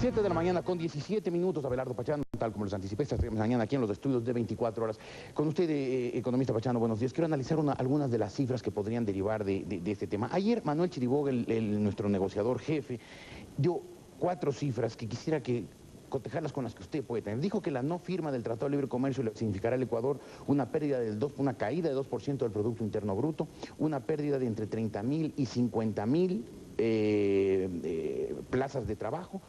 7 de la mañana con 17 minutos, Abelardo Pachano, tal como les anticipé, esta mañana aquí en los estudios de 24 horas. Con usted, economista Pachano, buenos días. Quiero analizar algunas de las cifras que podrían derivar de este tema. Ayer Manuel Chiriboga, nuestro negociador jefe, dio 4 cifras que quisiera cotejarlas con las que usted puede tener. Dijo que la no firma del Tratado de Libre Comercio le significará al Ecuador una caída de 2% del Producto Interno Bruto, una pérdida de entre 30.000 y 50.000 plazas de trabajo,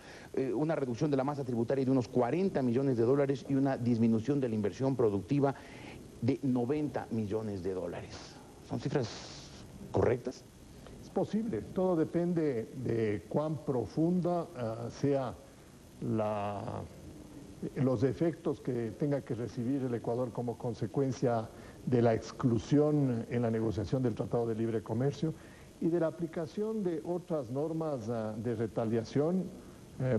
una reducción de la masa tributaria de unos 40 millones de dólares y una disminución de la inversión productiva de 90 millones de dólares. ¿Son cifras correctas? Es posible, todo depende de cuán profunda sea los efectos que tenga que recibir el Ecuador como consecuencia de la exclusión en la negociación del Tratado de Libre Comercio y de la aplicación de otras normas de retaliación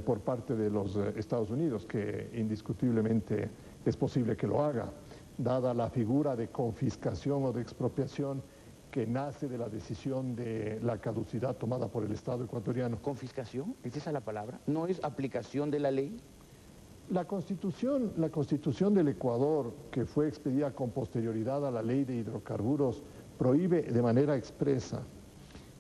por parte de los Estados Unidos, que indiscutiblemente es posible que lo haga, dada la figura de confiscación o de expropiación que nace de la decisión de la caducidad tomada por el Estado ecuatoriano. ¿Confiscación? ¿Es esa la palabra? ¿No es aplicación de la ley? La Constitución del Ecuador, que fue expedida con posterioridad a la ley de hidrocarburos, prohíbe de manera expresa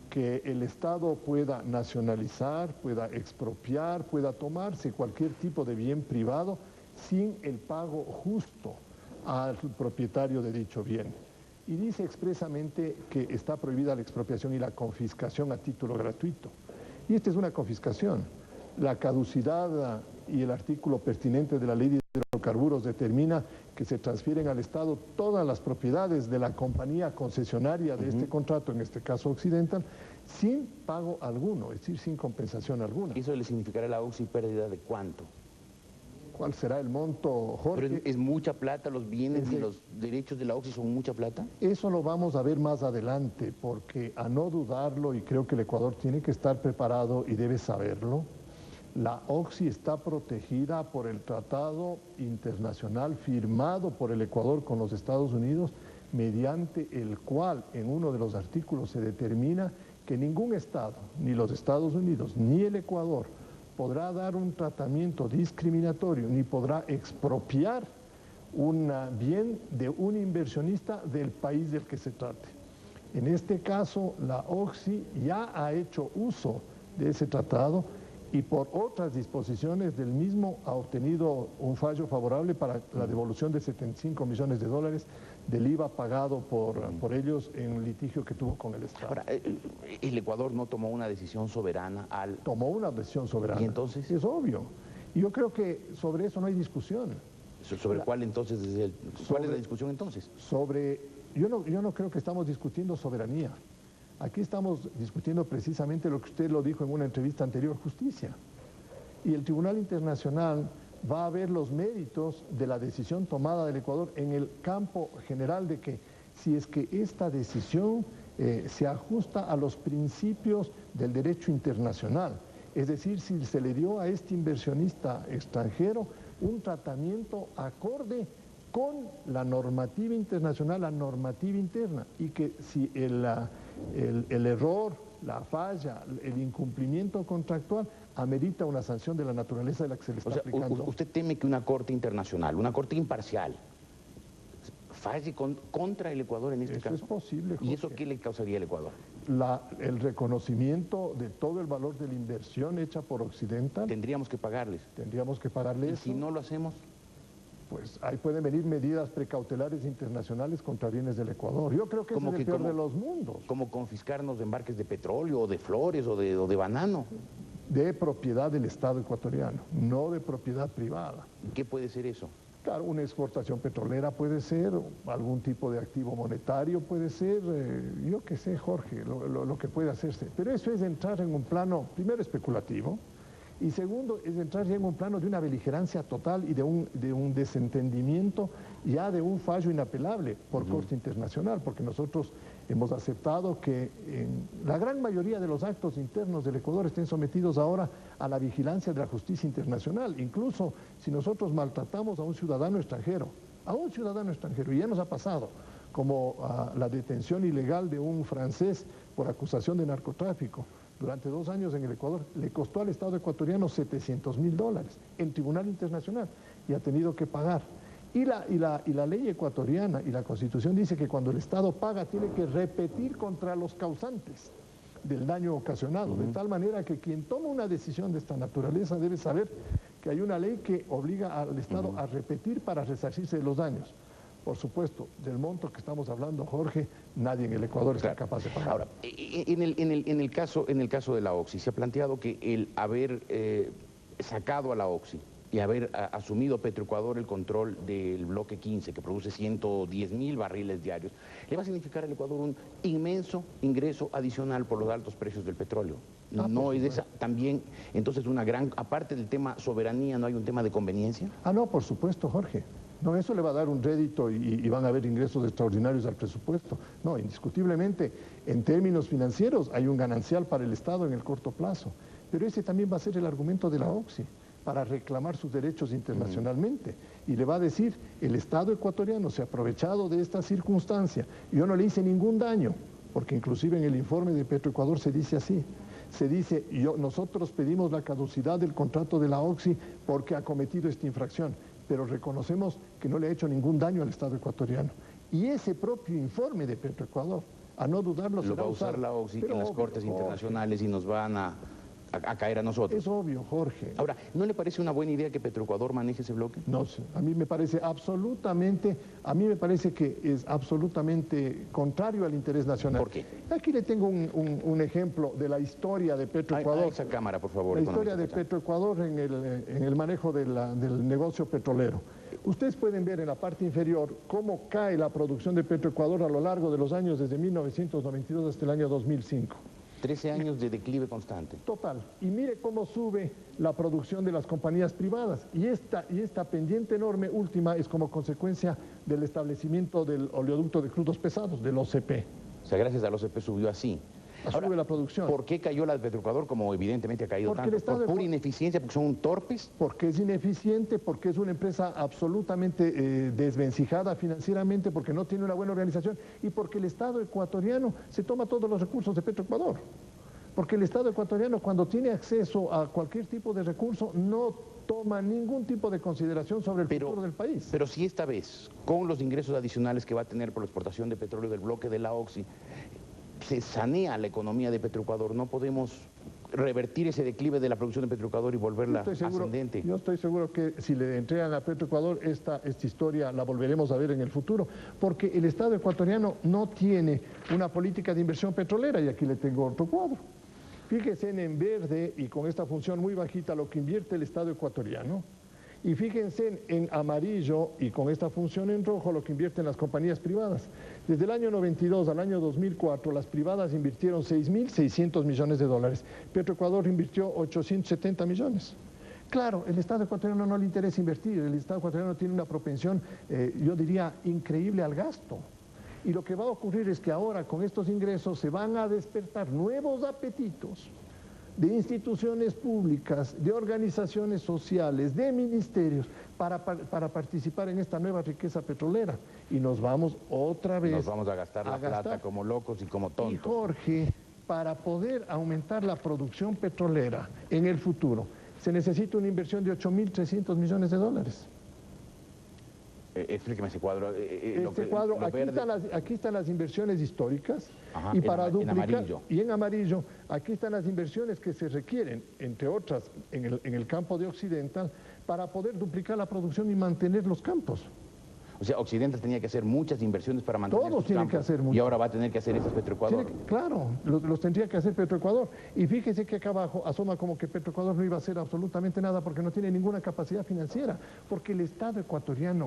que el Estado pueda nacionalizar, pueda expropiar, pueda tomarse cualquier tipo de bien privado sin el pago justo al propietario de dicho bien. Y dice expresamente que está prohibida la expropiación y la confiscación a título gratuito. Y esta es una confiscación. La caducidad y el artículo pertinente de la ley de hidrocarburos determina que se transfieren al Estado todas las propiedades de la compañía concesionaria de este contrato, en este caso Occidental, sin pago alguno, es decir, sin compensación alguna. ¿Eso le significará a la OXI pérdida de cuánto? ¿Cuál será el monto, Jorge? ¿Pero es mucha plata, los bienes y los derechos de la OXI son mucha plata? Eso lo vamos a ver más adelante, porque a no dudarlo, y creo que el Ecuador tiene que estar preparado y debe saberlo, la OXI está protegida por el tratado internacional firmado por el Ecuador con los Estados Unidos, mediante el cual en uno de los artículos se determina que ningún Estado, ni los Estados Unidos, ni el Ecuador, podrá dar un tratamiento discriminatorio, ni podrá expropiar un bien de un inversionista del país del que se trate. En este caso, la OXI ya ha hecho uso de ese tratado y por otras disposiciones del mismo ha obtenido un fallo favorable para la devolución de 75 millones de dólares del IVA pagado por ellos en un litigio que tuvo con el Estado. Ahora, el Ecuador no tomó una decisión soberana al... Tomó una decisión soberana. ¿Y entonces? Es obvio. Y yo creo que sobre eso no hay discusión. ¿Sobre cuál entonces? ¿Cuál es la discusión entonces? Yo no creo que estamos discutiendo soberanía. Aquí estamos discutiendo precisamente lo que usted lo dijo en una entrevista anterior, justicia. Y el Tribunal Internacional va a ver los méritos de la decisión tomada del Ecuador en el campo general de que si es que esta decisión se ajusta a los principios del derecho internacional, es decir, si se le dio a este inversionista extranjero un tratamiento acorde con la normativa internacional, la normativa interna, y que si el error, la falla, el incumplimiento contractual amerita una sanción de la naturaleza de la que se le está aplicando. ¿Usted teme que una corte internacional, una corte imparcial, falle contra el Ecuador en este caso? Eso es posible, Jorge. ¿Y eso qué le causaría al Ecuador? El reconocimiento de todo el valor de la inversión hecha por Occidental. ¿Tendríamos que pagarles? Tendríamos que pagarles. ¿Y si no lo hacemos? Pues ahí pueden venir medidas precautelares internacionales contra bienes del Ecuador. Yo creo que es el peor de los mundos. ¿Como confiscarnos de embarques de petróleo, o de flores, o de banano? De propiedad del Estado ecuatoriano, no de propiedad privada. ¿Qué puede ser eso? Claro, una exportación petrolera puede ser, algún tipo de activo monetario puede ser, yo qué sé, Jorge, lo que puede hacerse. Pero eso es entrar en un plano, primero, especulativo, y segundo, es entrar ya en un plano de una beligerancia total y de un desentendimiento ya de un fallo inapelable por Corte Internacional, porque nosotros hemos aceptado que la gran mayoría de los actos internos del Ecuador estén sometidos ahora a la vigilancia de la justicia internacional, incluso si nosotros maltratamos a un ciudadano extranjero, y ya nos ha pasado, como la detención ilegal de un francés por acusación de narcotráfico, durante 2 años en el Ecuador, le costó al Estado ecuatoriano $700.000 en Tribunal Internacional y ha tenido que pagar. Y la ley ecuatoriana y la Constitución dice que cuando el Estado paga tiene que repetir contra los causantes del daño ocasionado, de tal manera que quien toma una decisión de esta naturaleza debe saber que hay una ley que obliga al Estado a repetir para resarcirse de los daños. Por supuesto, del monto que estamos hablando, Jorge, nadie en el Ecuador está capaz de pagar. Ahora, en el caso de la Oxy, se ha planteado que el haber sacado a la Oxy y haber asumido Petroecuador el control del bloque 15, que produce 110.000 barriles diarios, le va a significar al Ecuador un inmenso ingreso adicional por los altos precios del petróleo. No es esa también, entonces, una gran, aparte del tema soberanía, ¿no hay un tema de conveniencia? No, por supuesto, Jorge. No, eso le va a dar un rédito y van a haber ingresos extraordinarios al presupuesto. No, indiscutiblemente, en términos financieros hay un ganancial para el Estado en el corto plazo. Pero ese también va a ser el argumento de la Oxy para reclamar sus derechos internacionalmente. Y le va a decir, el Estado ecuatoriano se ha aprovechado de esta circunstancia. Yo no le hice ningún daño, porque inclusive en el informe de Petroecuador se dice así. Se dice, nosotros pedimos la caducidad del contrato de la Oxy porque ha cometido esta infracción, pero reconocemos que no le ha hecho ningún daño al Estado ecuatoriano. Y ese propio informe de Petroecuador, a no dudarlo, lo va a usar la Oxy en las cortes internacionales y nos van a caer a nosotros. Es obvio, Jorge. Ahora, ¿no le parece una buena idea que Petroecuador maneje ese bloque? No sé, a mí me parece que es absolutamente contrario al interés nacional. ¿Por qué? Aquí le tengo un ejemplo de la historia de Petroecuador. Esa cámara, por favor. La historia de Petroecuador en el manejo del negocio petrolero. Ustedes pueden ver en la parte inferior cómo cae la producción de Petroecuador a lo largo de los años desde 1992 hasta el año 2005. 13 años de declive constante. Total. Y mire cómo sube la producción de las compañías privadas. Y esta pendiente enorme última es como consecuencia del establecimiento del oleoducto de crudos pesados, del OCP. O sea, gracias al OCP subió así. Ahora, sube la producción. ¿Por qué cayó la de Petroecuador como evidentemente ha caído tanto? ¿Por pura ineficiencia, porque son torpes? Porque es ineficiente, porque es una empresa absolutamente desvencijada financieramente, porque no tiene una buena organización y porque el Estado ecuatoriano se toma todos los recursos de Petroecuador. Porque el Estado ecuatoriano, cuando tiene acceso a cualquier tipo de recurso, no toma ningún tipo de consideración sobre el futuro del país. Pero si esta vez, con los ingresos adicionales que va a tener por la exportación de petróleo del bloque de la Oxy, se sanea la economía de Petroecuador, ¿no podemos revertir ese declive de la producción de Petroecuador y volverla ascendente? Yo estoy seguro que si le entregan a Petroecuador esta historia la volveremos a ver en el futuro, porque el Estado ecuatoriano no tiene una política de inversión petrolera, y aquí le tengo otro cuadro. Fíjense en verde y con esta función muy bajita lo que invierte el Estado ecuatoriano. Y fíjense en amarillo y con esta función en rojo lo que invierten las compañías privadas. Desde el año 92 al año 2004 las privadas invirtieron 6.600 millones de dólares. Petroecuador invirtió 870 millones. Claro, el Estado ecuatoriano no le interesa invertir, el Estado ecuatoriano tiene una propensión, yo diría, increíble al gasto. Y lo que va a ocurrir es que ahora con estos ingresos se van a despertar nuevos apetitos de instituciones públicas, de organizaciones sociales, de ministerios, para participar en esta nueva riqueza petrolera. Y nos vamos otra vez... Nos vamos a gastar la plata como locos y como tontos. Y Jorge, para poder aumentar la producción petrolera en el futuro, se necesita una inversión de 8.300 millones de dólares. Explíqueme ese cuadro. Aquí están las inversiones históricas. Ajá, y para duplicar, en amarillo. Y en amarillo, aquí están las inversiones que se requieren, entre otras, en el campo de Occidental, para poder duplicar la producción y mantener los campos. O sea, Occidental tenía que hacer muchas inversiones para mantener Todos tienen que hacer mucho. Y ahora va a tener que hacer esas Petroecuador. Claro, los tendría que hacer Petroecuador. Y fíjese que acá abajo asoma como que Petroecuador no iba a hacer absolutamente nada porque no tiene ninguna capacidad financiera. Porque el Estado ecuatoriano,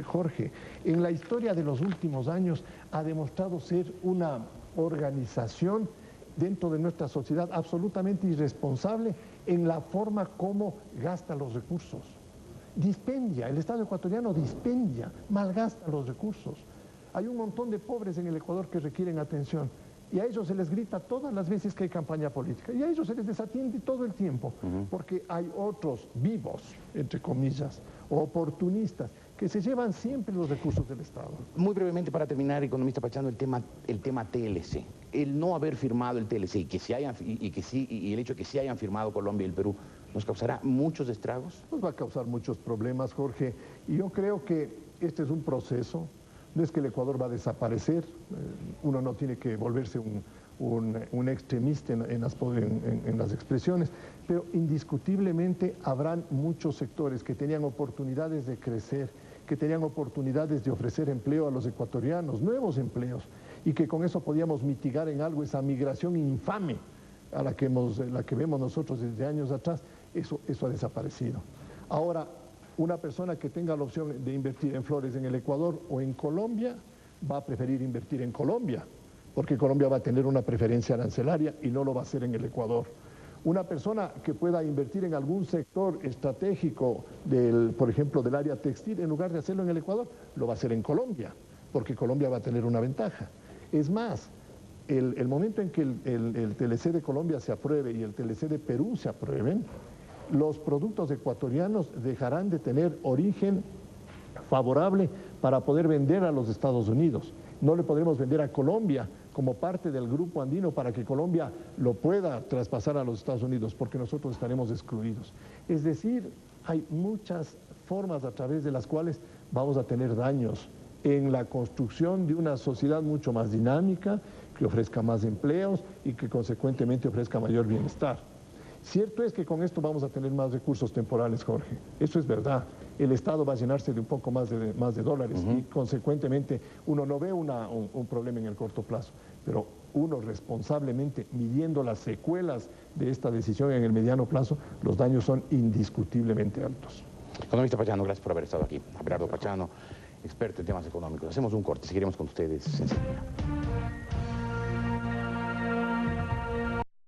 Jorge, en la historia de los últimos años ha demostrado ser una organización dentro de nuestra sociedad absolutamente irresponsable en la forma como gasta los recursos. Dispendia, el Estado ecuatoriano dispendia, malgasta los recursos. Hay un montón de pobres en el Ecuador que requieren atención y a ellos se les grita todas las veces que hay campaña política y a ellos se les desatiende todo el tiempo porque hay otros vivos, entre comillas, oportunistas, que se llevan siempre los recursos del Estado. Muy brevemente para terminar, economista Pachano, el tema TLC. el no haber firmado el TLC y el hecho de que sí hayan firmado Colombia y el Perú, ¿nos causará muchos estragos? Nos va a causar muchos problemas, Jorge, y yo creo que este es un proceso. No es que el Ecuador va a desaparecer, uno no tiene que volverse un extremista en las expresiones, pero indiscutiblemente habrán muchos sectores que tenían oportunidades de crecer, que tenían oportunidades de ofrecer empleo a los ecuatorianos, nuevos empleos, y que con eso podíamos mitigar en algo esa migración infame a la que vemos nosotros desde años atrás. Eso ha desaparecido. Ahora, una persona que tenga la opción de invertir en flores en el Ecuador o en Colombia, va a preferir invertir en Colombia, porque Colombia va a tener una preferencia arancelaria y no lo va a hacer en el Ecuador. Una persona que pueda invertir en algún sector estratégico, por ejemplo, del área textil, en lugar de hacerlo en el Ecuador, lo va a hacer en Colombia, porque Colombia va a tener una ventaja. Es más, el momento en que el TLC de Colombia se apruebe y el TLC de Perú se aprueben, los productos ecuatorianos dejarán de tener origen favorable para poder vender a los Estados Unidos. No le podremos vender a Colombia como parte del grupo andino para que Colombia lo pueda traspasar a los Estados Unidos, porque nosotros estaremos excluidos. Es decir, hay muchas formas a través de las cuales vamos a tener daños en la construcción de una sociedad mucho más dinámica, que ofrezca más empleos y que consecuentemente ofrezca mayor bienestar. Cierto es que con esto vamos a tener más recursos temporales, Jorge. Eso es verdad. El Estado va a llenarse de un poco más de dólares y consecuentemente uno no ve un problema en el corto plazo, pero uno responsablemente, midiendo las secuelas de esta decisión en el mediano plazo, los daños son indiscutiblemente altos. Economista Pachano, gracias por haber estado aquí. Abelardo Pachano, experto en temas económicos. Hacemos un corte, seguiremos con ustedes enseguida.